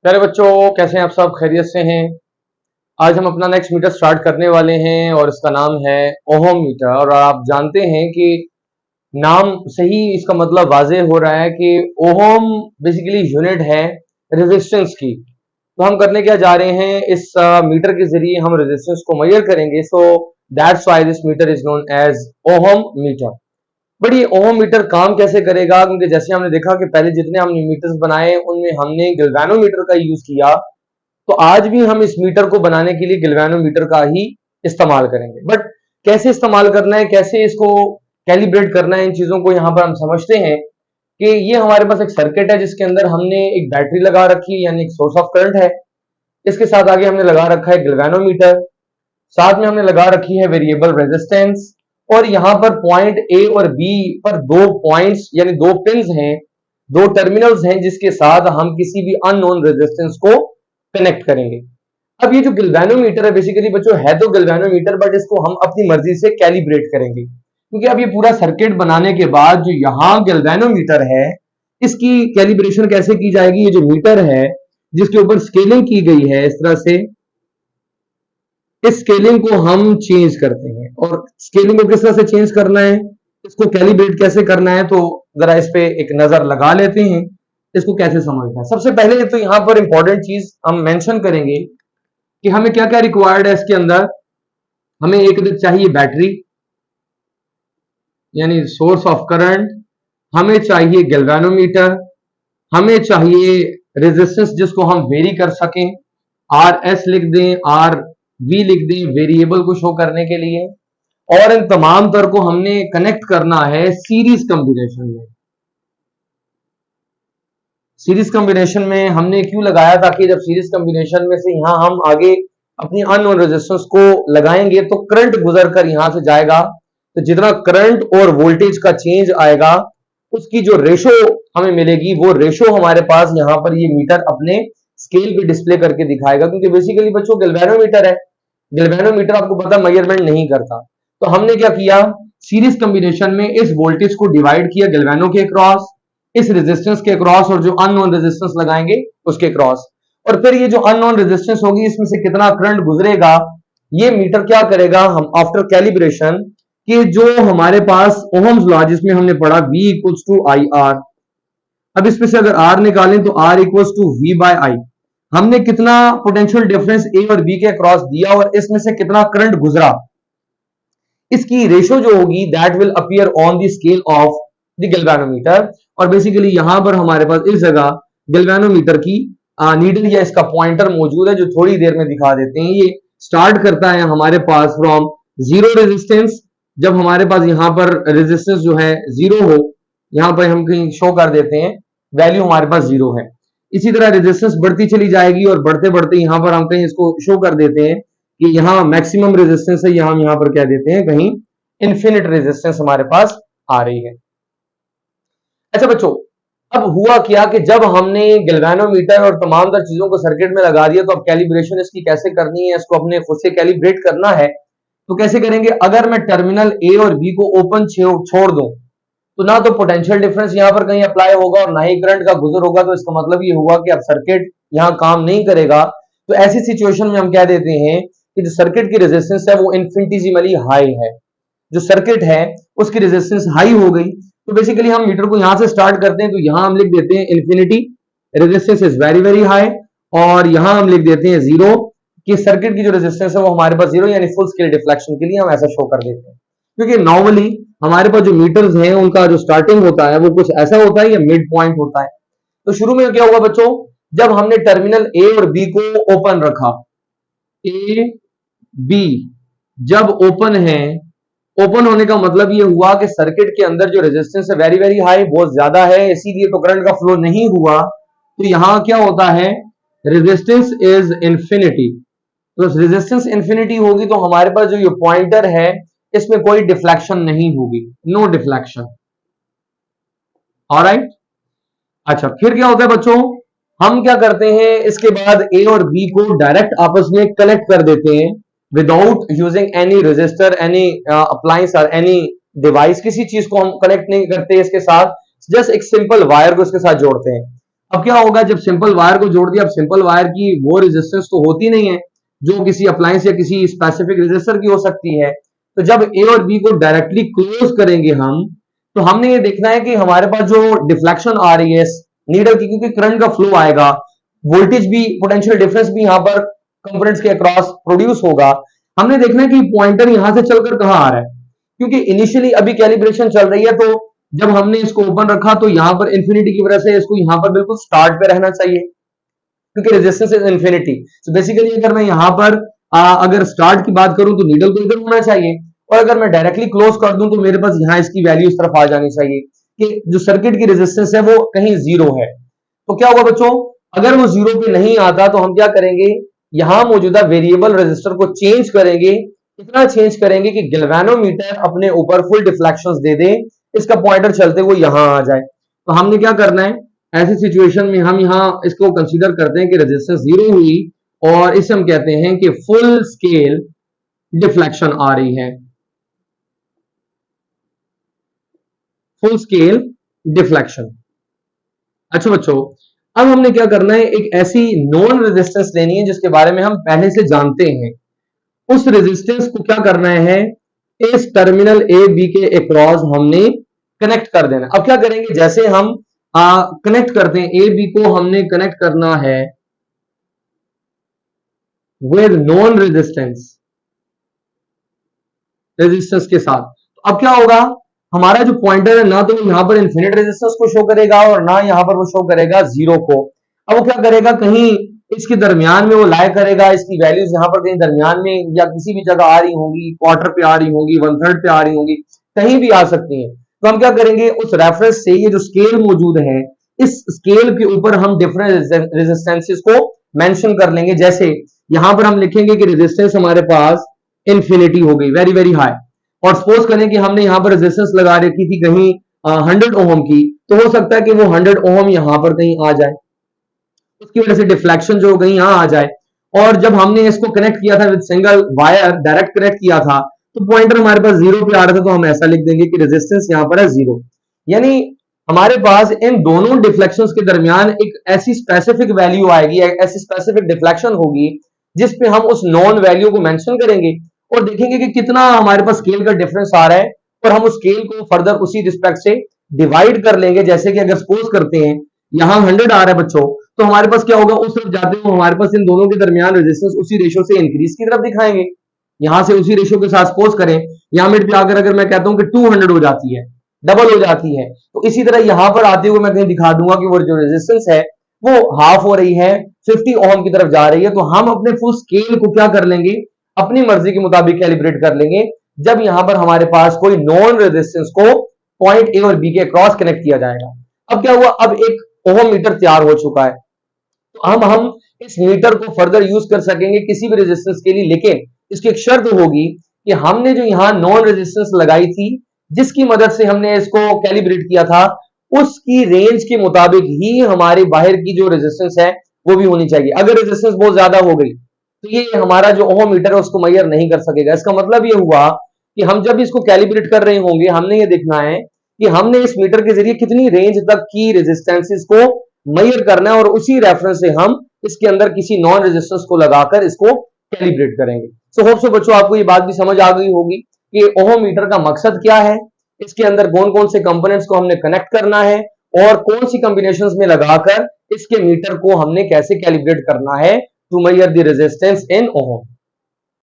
प्यारे बच्चों, कैसे हैं आप सब? खैरियत से हैं? आज हम अपना नेक्स्ट मीटर स्टार्ट करने वाले हैं और इसका नाम है ओहम मीटर। और आप जानते हैं कि नाम से ही इसका मतलब वाज़ेह हो रहा है कि ओहम बेसिकली यूनिट है रेजिस्टेंस की। तो हम करने क्या जा रहे हैं, इस मीटर के जरिए हम रेजिस्टेंस को मेजर करेंगे। So that's why this meter is known as ohm meter. But ये ओहम मीटर काम कैसे करेगा? क्योंकि जैसे हमने देखा कि पहले जितने हमने मीटर्स बनाए उनमें हमने गैल्वेनोमीटर का यूज किया, तो आज भी हम इस मीटर को बनाने के लिए गैल्वेनोमीटर का ही इस्तेमाल करेंगे। बट कैसे इस्तेमाल करना है, कैसे इसको कैलिब्रेट करना है, इन चीजों को यहाँ पर हम समझते हैं कि ये हमारे पास एक सर्किट है जिसके अंदर हमने एक बैटरी लगा रखी है, यानी एक सोर्स ऑफ करंट है। इसके साथ आगे हमने लगा रखा है गैल्वेनोमीटर, साथ में हमने लगा रखी है वेरिएबल रेजिस्टेंस, और यहां पर पॉइंट ए और बी पर दो पॉइंट्स यानी दो पिंस हैं, दो टर्मिनल्स हैं जिसके साथ हम किसी भी अननोन रेजिस्टेंस को कनेक्ट करेंगे। अब ये जो गैल्वेनोमीटर है बेसिकली बच्चों है तो गैल्वेनोमीटर, बट इसको हम अपनी मर्जी से कैलिब्रेट करेंगे, क्योंकि अब ये पूरा सर्किट बनाने के बाद जो यहाँ गैल्वेनोमीटर है इसकी कैलिब्रेशन कैसे की जाएगी। ये जो मीटर है जिसके ऊपर स्केलिंग की गई है, इस तरह से इस स्केलिंग को हम चेंज करते हैं। और स्केलिंग को किस तरह से चेंज करना है, इसको कैलिब्रेट कैसे करना है, तो जरा इस पे एक नजर लगा लेते हैं, इसको कैसे समझना है। सबसे पहले तो यहां पर इंपॉर्टेंट चीज हम मेंशन करेंगे कि हमें क्या क्या रिक्वायर्ड है इसके अंदर। हमें एक चाहिए बैटरी यानी सोर्स ऑफ करंट, हमें चाहिए गैल्वेनोमीटर, हमें चाहिए रेजिस्टेंस जिसको हम वेरी कर सकें, आर एस लिख दें, आर वी लिख दें वेरिएबल को शो करने के लिए। और इन तमाम तर को हमने कनेक्ट करना है सीरीज कॉम्बिनेशन में। सीरीज कॉम्बिनेशन में हमने क्यों लगाया, ताकि जब सीरीज कॉम्बिनेशन में से यहां हम आगे अपनी अननोन रेजिस्टेंस को लगाएंगे तो करंट गुजर कर यहां से जाएगा, तो जितना करंट और वोल्टेज का चेंज आएगा उसकी जो रेशो हमें मिलेगी वो रेशो हमारे पास यहां पर ये मीटर अपने स्केल पे डिस्प्ले करके दिखाएगा। क्योंकि बेसिकली बच्चों गैल्वेनोमीटर है, गैल्वेनोमीटर आपको पता मेजरमेंट नहीं करता। तो हमने क्या किया, सीरीज कॉम्बिनेशन में इस वोल्टेज को डिवाइड किया गैल्वेनो के क्रॉस, इस रेजिस्टेंस के क्रॉस, और जो अननोन रेजिस्टेंस लगाएंगे उसके क्रॉस। और फिर ये जो अननोन रेजिस्टेंस होगी इसमें से कितना करंट गुजरेगा ये मीटर क्या करेगा, हम आफ्टर कैलिब्रेशन कि जो हमारे पास ओहम्स लॉ जिसमें हमने पढ़ा V equals to I R, अब इसमें से अगर R निकालें तो R equals to V by I, हमने कितना पोटेंशियल डिफरेंस ए और बी के क्रॉस दिया और इसमें से कितना करंट गुजरा, इसकी रेशो जो होगी that will appear on the scale of the galvanometer. और बेसिकली यहां पर हमारे पास इस जगह गैल्वेनोमीटर की नीडल या इसका पॉइंटर मौजूद है जो थोड़ी देर में दिखा देते हैं। ये स्टार्ट करता है हमारे पास फ्रॉम जीरो रेजिस्टेंस, जब हमारे पास यहां पर रेजिस्टेंस जो है जीरो हो, यहां पर हम कहीं शो कर देते हैं वैल्यू हमारे पास जीरो है। इसी तरह रेजिस्टेंस बढ़ती चली जाएगी और बढ़ते बढ़ते यहां पर हम कहीं इसको शो कर देते हैं कि यहां मैक्सिमम रेजिस्टेंस है, यहां हम यहां पर कह देते हैं कहीं इन्फिनिट रेजिस्टेंस हमारे पास आ रही है। अच्छा बच्चों, अब हुआ क्या कि जब हमने गैल्वेनोमीटर और तमाम तर चीजों को सर्किट में लगा दिया, तो अब कैलिब्रेशन इसकी कैसे करनी है, इसको अपने खुद से कैलिब्रेट करना है। तो कैसे करेंगे, अगर मैं टर्मिनल ए और बी को ओपन छोड़ दूं तो ना तो पोटेंशियल डिफरेंस यहां पर कहीं अप्लाई होगा और ना ही करंट का गुजर होगा। तो इसका मतलब ये हुआ कि अब सर्किट यहां काम नहीं करेगा। तो ऐसी सिचुएशन में हम कह देते हैं कि जो सर्किट की रेजिस्टेंस है वो इन्फिनिटिसिमली हाई है, जो सर्किट है उसकी रेजिस्टेंस हाई हो गई। तो बेसिकली हम मीटर को यहां से स्टार्ट करते हैं, तो यहां हम लिख देते हैं infinity, resistance is very very high, और यहां हम लिख देते हैं जीरो, कि सर्किट की जो रेजिस्टेंस है वो हमारे पास जीरो, यानी फुल स्केल डिफ्लेक्शन के लिए हम ऐसा शो कर देते हैं। क्योंकि नॉर्मली हमारे पास जो मीटर्स हैं उनका जो स्टार्टिंग होता है वो कुछ ऐसा होता है या मिड पॉइंट होता है। तो शुरू में क्या हुआ बच्चों, जब हमने टर्मिनल ए और बी को ओपन रखा, ए बी जब ओपन है, ओपन होने का मतलब ये हुआ कि सर्किट के अंदर जो रेजिस्टेंस है वेरी वेरी हाई, बहुत ज्यादा है, इसीलिए तो करंट का फ्लो नहीं हुआ। तो यहां क्या होता है, रेजिस्टेंस इज इंफिनिटी। तो रेजिस्टेंस इंफिनिटी होगी तो हमारे पास जो ये पॉइंटर है इसमें कोई डिफ्लेक्शन नहीं होगी, नो डिफ्लेक्शन। ऑलराइट, अच्छा फिर क्या होता है बच्चों, हम क्या करते हैं, इसके बाद ए और बी को डायरेक्ट आपस में कनेक्ट कर देते हैं without using any resistor, any appliance और एनी डिवाइस। किसी चीज को हम कनेक्ट नहीं करते इसके साथ, जस्ट एक सिंपल वायर को इसके साथ जोड़ते हैं। अब क्या होगा, जब सिंपल वायर को जोड़ दिया, अब सिंपल वायर की वो रेजिस्टेंस तो होती नहीं है जो किसी अप्लायंस या किसी स्पेसिफिक रेजिस्टर की हो सकती है। तो जब ए और बी को डायरेक्टली क्लोज करेंगे हम, तो हमने ये देखना है कि हमारे पास जो डिफ्लेक्शन आ रही है नीडल की, क्योंकि करंट का फ्लो आएगा, वोल्टेज भी, पोटेंशियल डिफरेंस भी यहां पर कंपोनेंट्स के अक्रॉस प्रोड्यूस होगा। हमने देखना है कि पॉइंटर यहां से चलकर कहां आ रहा है, क्योंकि इनिशियली अभी कैलिब्रेशन चल रही है, तो जब हमने इसको ओपन रखा तो यहां पर इंफिनिटी की वजह से इसको यहां पर बिल्कुल स्टार्ट पे रहना चाहिए, क्योंकि रेजिस्टेंस इज इंफिनिटी। तो बेसिकली अगर मैं यहां पर अगर स्टार्ट की बात करूं तो नीडल को इधर होना चाहिए, और अगर मैं डायरेक्टली क्लोज कर दूं तो मेरे पास यहां इसकी वैल्यू इस तरफ आ जानी चाहिए कि जो सर्किट की रेजिस्टेंस है वो कहीं जीरो है। तो क्या होगा बच्चों, अगर वो जीरो पे नहीं आता तो हम क्या करेंगे, यहां मौजूदा वेरिएबल रेजिस्टर को चेंज करेंगे। इतना चेंज करेंगे कि गैल्वेनोमीटर अपने ऊपर फुल डिफ्लेक्शंस दे दे, इसका पॉइंटर चलते हुए यहां आ जाए। तो हमने क्या करना है, ऐसी सिचुएशन में हम यहां इसको कंसीडर करते हैं कि रेजिस्टेंस जीरो हुई, और इसे हम कहते हैं कि फुल स्केल डिफ्लेक्शन आ रही है, फुल स्केल डिफ्लेक्शन। अच्छा बच्चों, अब हमने क्या करना है, एक ऐसी नॉन रेजिस्टेंस लेनी है जिसके बारे में हम पहले से जानते हैं। उस रेजिस्टेंस को क्या करना है, इस टर्मिनल ए बी के अक्रॉस हमने कनेक्ट कर देना। अब क्या करेंगे, जैसे हम कनेक्ट करते हैं, ए बी को हमने कनेक्ट करना है विद नॉन रेजिस्टेंस, रेजिस्टेंस के साथ। तो अब क्या होगा, हमारा जो पॉइंटर है ना तो यहां पर इन्फिनिट रेजिस्टेंस को शो करेगा और ना यहां पर वो शो करेगा जीरो को। अब वो क्या करेगा, कहीं इसके दरमियान में वो लाए करेगा, इसकी वैल्यूज यहां पर कहीं दरमियान में या किसी भी जगह आ रही होंगी, क्वार्टर पे आ रही होंगी, वन थर्ड पे आ रही होंगी, कहीं भी आ सकती हैं। तो हम क्या करेंगे, उस रेफरेंस से ये जो स्केल मौजूद है, इस स्केल के ऊपर हम डिफरेंट रेजिस्टेंसेस को मेंशन कर लेंगे। जैसे यहां पर हम लिखेंगे कि रेजिस्टेंस हमारे पास इंफिनिटी हो गई, वेरी वेरी हाई, और सपोज करें कि हमने यहां पर रेजिस्टेंस लगा रखी थी कहीं 100 ओम की, तो हो सकता है कि वो 100 ओम यहां पर कहीं आ जाए, उसकी वजह से डिफ्लेक्शन जो कहीं यहां आ जाए। और जब हमने इसको कनेक्ट किया था with single wire, direct connect किया था, तो पॉइंटर हमारे पास जीरो पे आ रहा था, तो हम ऐसा लिख देंगे कि रेजिस्टेंस यहां पर है जीरो। यानी हमारे पास इन दोनों डिफ्लेक्शंस के दरमियान एक ऐसी स्पेसिफिक वैल्यू आएगी, ऐसी स्पेसिफिक डिफ्लेक्शन होगी जिस पे हम उस नॉन वैल्यू को मेंशन करेंगे और देखेंगे कि कितना हमारे पास स्केल का डिफरेंस आ रहा है, और हम उस स्केल को फर्दर उसी रिस्पेक्ट से डिवाइड कर लेंगे। जैसे कि अगर सपोज करते हैं यहां 100 आ रहा है बच्चों, तो हमारे पास क्या होगा, उस तरफ जाते हुए हमारे पास इन दोनों के दरमियान रेजिस्टेंस उसी रेशो से इंक्रीज की तरफ दिखाएंगे। यहां से उसी रेशो के साथ सपोज करें, यहां मिड पे आकर अगर मैं कहता हूं कि 200 हो जाती है, डबल हो जाती है, तो इसी तरह यहां पर आते हुए मैं कहीं दिखा दूंगा कि वो जो रेजिस्टेंस है वो हाफ हो रही है, 50 ओम की तरफ जा रही है। तो हम अपने फुल स्केल को क्या कर लेंगे, अपनी मर्जी के मुताबिक कैलिब्रेट कर लेंगे, जब यहां पर हमारे पास कोई नॉन रेजिस्टेंस को पॉइंट ए और बी के क्रॉस कनेक्ट किया जाएगा। अब क्या हुआ, अब एक ओहम मीटर तैयार हो चुका है, तो अब हम इस मीटर को फर्दर यूज कर सकेंगे किसी भी रेजिस्टेंस के लिए, लेकिन इसकी एक शर्त होगी कि हमने जो यहां नॉन रेजिस्टेंस लगाई थी, जिसकी मदद से हमने इसको कैलिब्रेट किया था, उसकी रेंज के मुताबिक ही हमारे बाहर की जो रेजिस्टेंस है वो भी होनी चाहिए। अगर रेजिस्टेंस बहुत ज्यादा हो गई तो ये हमारा जो ओहम मीटर है उसको मेजर नहीं कर सकेगा। इसका मतलब ये हुआ कि हम जब इसको कैलिब्रेट कर रहे होंगे, हमने ये देखना है कि हमने इस मीटर के जरिए कितनी रेंज तक की रेजिस्टेंसेस को मेजर करना है, और उसी रेफरेंस से हम इसके अंदर किसी नॉन रेजिस्टेंस को लगाकर इसको कैलिब्रेट करेंगे। सो होप सो बच्चों आपको ये बात भी समझ आ गई होगी कि ओहम मीटर का मकसद क्या है, इसके अंदर कौन कौन से कंपोनेंट्स को हमने कनेक्ट करना है, और कौन सी कॉम्बिनेशंस में लगाकर इसके मीटर को हमने कैसे कैलिब्रेट करना है to measure the resistance in ohm.